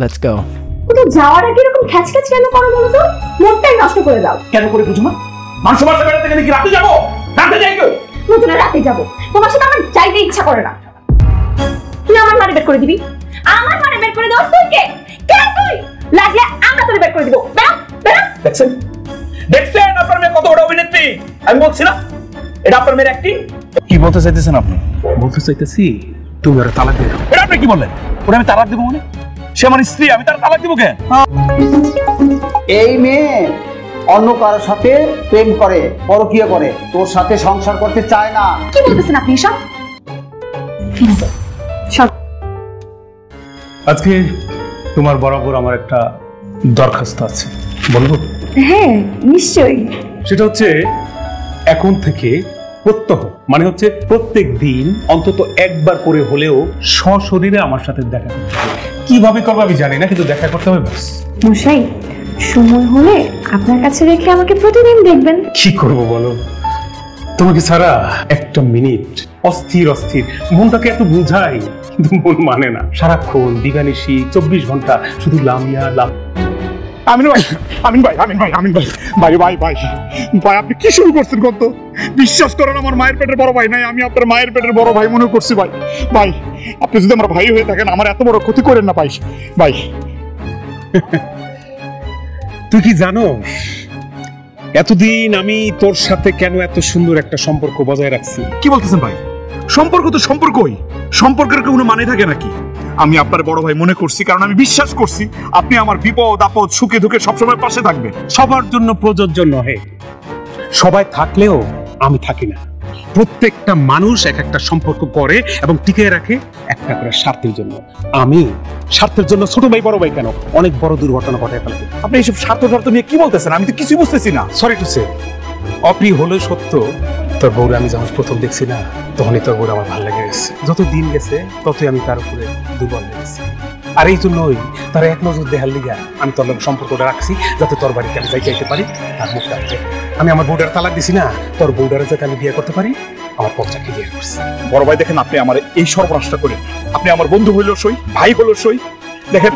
Let's go. তো যাওয়ার আগে এরকম খ্যাচখ্যাচ কেন করো বলো তো? মোটটাই নষ্ট করে দাও। কেন করে বুঝো না? মানুষ বাসা বেড়াতে গেলে কি রাতে যাবো? রাতে যাই কেউ? নতুন রাতে যাবো, তোমার সাথে আমার যাইতে ইচ্ছা করে না। তুই আমার মানে বের করে দিবি? আমার মানে বের করে দেওয়ার তুই কে? কে তুই? লাগলে আমরা তোরে বের করে দিব। বেরো বেরো। দেখছেন দেখছেন আপনার মেয়ে কত বড় অভিনেত্রী? আমি বলছি না এটা আপনার মেয়ের অ্যাক্টিং। কি বলতে চাইতেছেন আপনি? বলতে চাইতেছি তুমি ওরা তালাক দিয়ে দাও। এটা আপনি কি বললেন? ওরা আমি তালাক দিব মানে? সে আমার স্ত্রী, আমি তার তালাক দিব কেন? এই মেয়ে অন্য কারোর সাথে প্রেম করে, পরকীয়া করে, তোর সাথে সংসার করতে চায় না। কি বলতেছেন আপনি এসব? আজকে তোমার বরাবর আমার একটা দরখাস্ত আছে, বলবো? হ্যাঁ নিশ্চয়ই। সেটা হচ্ছে এখন থেকে প্রত্যহ মানে হচ্ছে প্রত্যেক দিন অন্তত একবার করে হলেও সশরীরে আমার সাথে দেখা করতে হবে। কিভাবে করবো আমি জানি না, কিন্তু দেখা করতে হবে ব্যাস। মশাই সময় হলে আপনার কাছে রেখে আমাকে প্রতিদিন দেখবেন। কি করব বলো, তোমাকে ছাড়া একটা মিনিট অস্থির অস্থির, মনটাকে এত বোঝাই কিন্তু মন মানে না। সারাক্ষণ দিবানিশি 24 ঘন্টা শুধু লামিয়া লাম। আমিন ভাই, আমিন ভাই, আমিন ভাই, আমিন ভাই, ভাই ভাই ভাই ভাই আপনি কি শুরু করছেন? কত বিশ্বাস করেন আমার মায়ের পেটের বড় ভাই নাই, আমি আপনার মায়ের পেটের বড় ভাই মনে করছি ভাই। ভাই আপনি যদি আমার ভাই হয়ে থাকেন আমার এত বড় ক্ষতি করেন না ভাই। ভাই তুই কি জানোস এতদিন আমি তোর সাথে কেন এত সুন্দর একটা সম্পর্ক বজায় রাখছি? কি বলতেছেন ভাই? সম্পর্ক তো সম্পর্কই, সম্পর্কের কোনো মানে থাকে নাকি? আমি আপনার বড় ভাই মনে করছি কারণ আমি বিশ্বাস করছি আপনি আমার বিপদ আপদ সুখে দুঃখে সবসময় পাশে থাকবেন। সবার জন্য প্রযোজ্য নহে, সবাই থাকলেও আমি থাকি না। প্রত্যেকটা মানুষ এক একটা সম্পর্ক করে এবং টিকিয়ে রাখে একটা করে স্বার্থের জন্য। আমি স্বার্থের জন্য ছোট ভাই বড় ভাই কেন অনেক বড় দুর্ঘটনা ঘটায় ফেলতে। আপনি এইসব স্বার্থ নিয়ে কি বলতেছেন? আমি তো কিছুই বুঝতেছি না। সরি টু সে, অপ্রিয় হলেও সত্য, তোর বউরে আমি যখন প্রথম দেখছি না তখনই তোর বউর আমার ভালো লেগে গেছে। যত দিন গেছে ততই আমি তার উপরে দুর্বল হয়ে গেছি। আর এই জন্যই তার এক নজর দেখার লিগা আমি তোর লোক সম্পর্কটা রাখছি, যাতে তোর বাড়িতে আমি যাইতে পারি। তার মুখটা আমি আমার বউটার তালাক দিছি না, তোর বউটারে যাতে আমি বিয়ে করতে পারি, আমার পথটা ক্লিয়ার করছি। বড় ভাই দেখেন, আপনি আমার এই সর্বনাশটা করেন। আপনি আমার বন্ধু হইল সই, ভাই হলো সই। দেখেন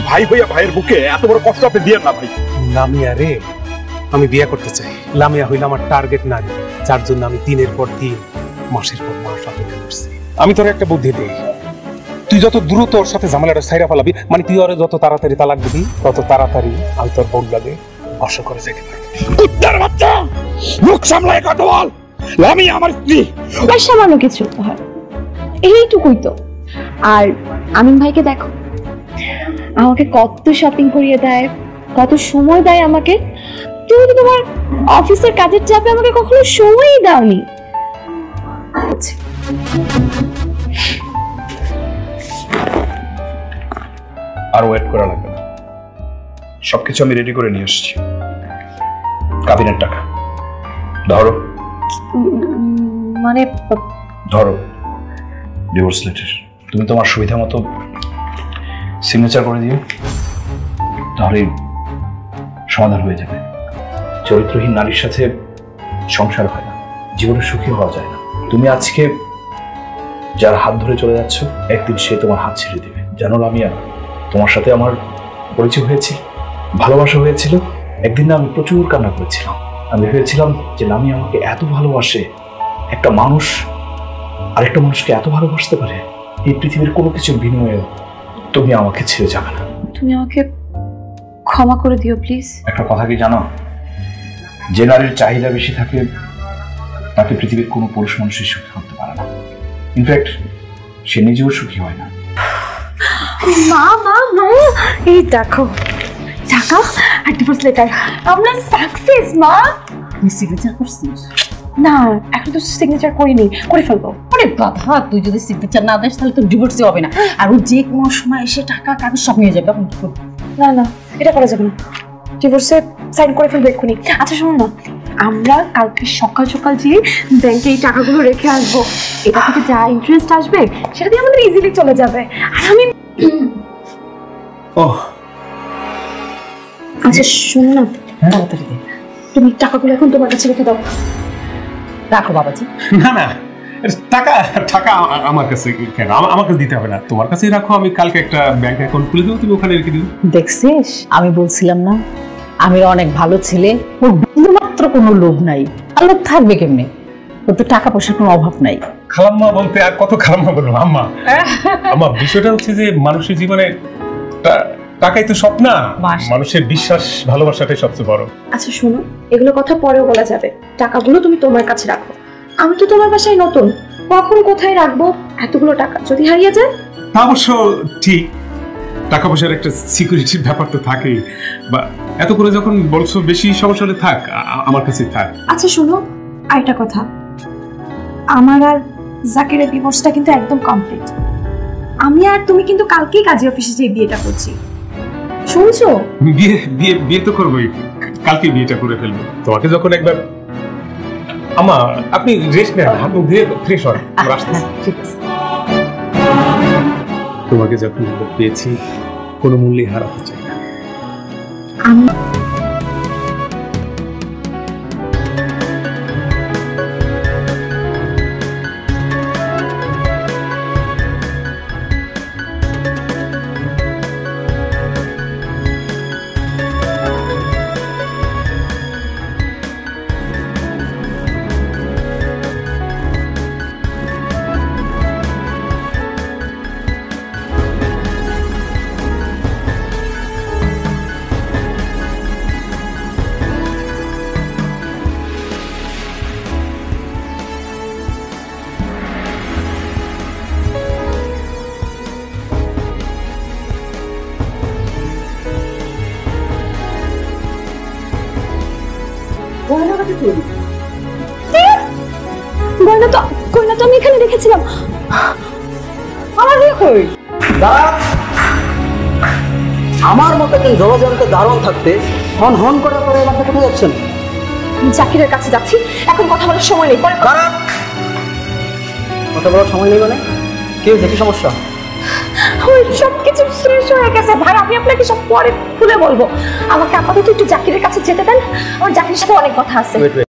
ভাই হইয়া ভাইয়ের বুকে এত বড় কষ্ট আপনি দিয়েন না ভাই। লামিয়া রে, আমি বিয়ে করতে চাই। লামিয়া হইল আমার টার্গেট নারী, যার জন্য আমি দিনের পর দিন মাসের পর মাস অপেক্ষা করছি। আমি তোর একটা বুদ্ধি দিই, তুই যত দ্রুত ওর সাথে ঝামেলাটা ছাইরা ফেলাবি, মানে তুই ওরে যত তাড়াতাড়ি তালাক দিবি তত তাড়াতাড়ি আমি তোর বউ লাগে বর্ষ করে যেতে পারি। কুত্তার বাচ্চা, মুখ সামলায় কথা বল। লামিয়া আমার স্ত্রী। ওই সামান্য কিছু হয়, এইটুকুই তো। আর আমিন ভাইকে দেখো, আমাকে কত শপিং করিয়ে দেয়, কত সময় দেয় আমাকে। তুমি তো তোমার অফিসের কাজের চাপে আমাকে কখনো সময়ই দাওনি। আর ওয়েট করা লাগবে না, সবকিছু আমি রেডি করে নিয়ে এসেছি। কাবিনের টাকা ধরো। মানে ধরো ডিভোর্স লেটার। তুমি তোমার সুবিধা মতো সিগনেচার করে দিও, তাহলেই সমাধান হয়ে যাবে। চরিত্রহীন নারীর সাথে সংসার হয় না, জীবনে সুখী হওয়া যায় না। তুমি আজকে যার হাত ধরে চলে যাচ্ছ, একদিন সে তোমার হাত ছেড়ে দেবে। জানো লামিয়া, তোমার সাথে আমার পরিচয় হয়েছিল, ভালোবাসা হয়েছিল। একদিন না আমি প্রচুর কান্না করেছিলাম। আমি ভেবেছিলাম যে লামিয়া আমাকে এত ভালোবাসে, একটা মানুষ আরেকটা মানুষকে এত ভালোবাসতে পারে, এই পৃথিবীর কোনো কিছুর বিনিময়ে তুমি আমাকে ছেড়ে যাবে না। তুমি আমাকে ক্ষমা করে দিও প্লিজ। একটা কথা কি জানো, যে নারীর চাহিদা বেশি থাকে তাকে পৃথিবীর কোনো পুরুষ মানুষই সুখী করতে পারে না। ইনফ্যাক্ট সে নিজেও সুখী হয় না। মা মা মা, এই দেখো টাকা আর ডিভোর্স লেটার, আমরা সাকসেস মা। তুই সিগনেচার করছিস? না, এখন তো সিগনেচার করিনি, করে ফেলবো। আরে গাধা, তুই যদি সিগনেচার না দিস তাহলে তো ডিভোর্সই হবে না। আর ও যে কোনো সময় এসে টাকা কাগজ সব নিয়ে যাবে। তখন কি করবি? না না, এটা করা যাবে না, ডিভোর্সে সাইন করে ফেলবো এক্ষুনি। আচ্ছা শোনো না, আমরা কালকে সকাল সকাল গিয়ে ব্যাংকে এই টাকাগুলো রেখে আসবো। এটা থেকে যা ইন্টারেস্ট আসবে সেটা দিয়ে আমাদের ইজিলি চলে যাবে। আর আমি আচ্ছা শোনো না, তাড়াতাড়ি দে। তুমি টাকাগুলো এখন তোমার কাছে রেখে দাও। রাখো বাবাজি। না না, টাকা টাকা আমার কাছে কেন? আমার কাছে দিতে হবে না, তোমার কাছেই রাখো। আমি কালকে একটা ব্যাংক অ্যাকাউন্ট খুলে দেবো, তুমি ওখানে রেখে দিও। দেখছিস, আমি বলছিলাম না আমি অনেক ভালো ছেলে, ওর বিন্দুমাত্র কোনো লোভ নাই। আর লোভ থাকবে কেমনে? ওর তো টাকা পয়সার কোনো অভাব নাই। খালাম্মা বলতে আর কত খালাম্মা বলবো? আম্মা আমার বিষয়টা হচ্ছে যে মানুষের জীবনে টাকাই তো সব না, মানুষের বিশ্বাস ভালোবাসাটাই সবচেয়ে বড়। আচ্ছা শোনো, এগুলো কথা পরেও বলা যাবে, টাকাগুলো তুমি তোমার কাছে রাখো। আমি তো তোমার বাসায় নতুন, কখন কোথায় রাখবো এতগুলো টাকা যদি হারিয়ে যায়? তা অবশ্য ঠিক, টাকা পয়সার একটা সিকিউরিটির ব্যাপার তো থাকেই। বা এত করে যখন বলছো বেশি সমস্যা হলে থাক, আমার কাছে থাক। আচ্ছা শোনো, আরেকটা কথা, আমার আর জাকিরের ডিভোর্সটা কিন্তু একদম কমপ্লিট। আমি আর তুমি কিন্তু কালকেই কাজী অফিসে যে বিয়েটা করছি, শুনছো? বিয়ে বিয়ে বিয়ে তো করবোই, কালকে বিয়েটা করে ফেলবো। তোমাকে যখন একবার আমা আপনি রেস্ট নেন, হাত মুখ দিয়ে ফ্রেশ হন, আমরা আসতেছি। ঠিক আছে। তোমাকে যখন পেয়েছি কোনো মূল্যে হারাতে চাই না। আমি গয়না তো আমি এখানে রেখেছিলাম। আমার বিয়ে কই? আমার মতো একজন জলজন্ত দারুণ থাকতে হন হন করার পরে এবার কোথায় যাচ্ছেন? জাকিরের কাছে যাচ্ছি, এখন কথা বলার সময় নেই। পরে কথা বলার সময় নেই মানে? কেউ দেখি সমস্যা? ওই সবকিছু শেষ হয়ে গেছে ভাই, আমি আপনাকে সব পরে খুলে বলবো। আমাকে আপাতত একটু জাকিরের কাছে যেতে দেন, আমার জাকিরের সাথে অনেক কথা আছে।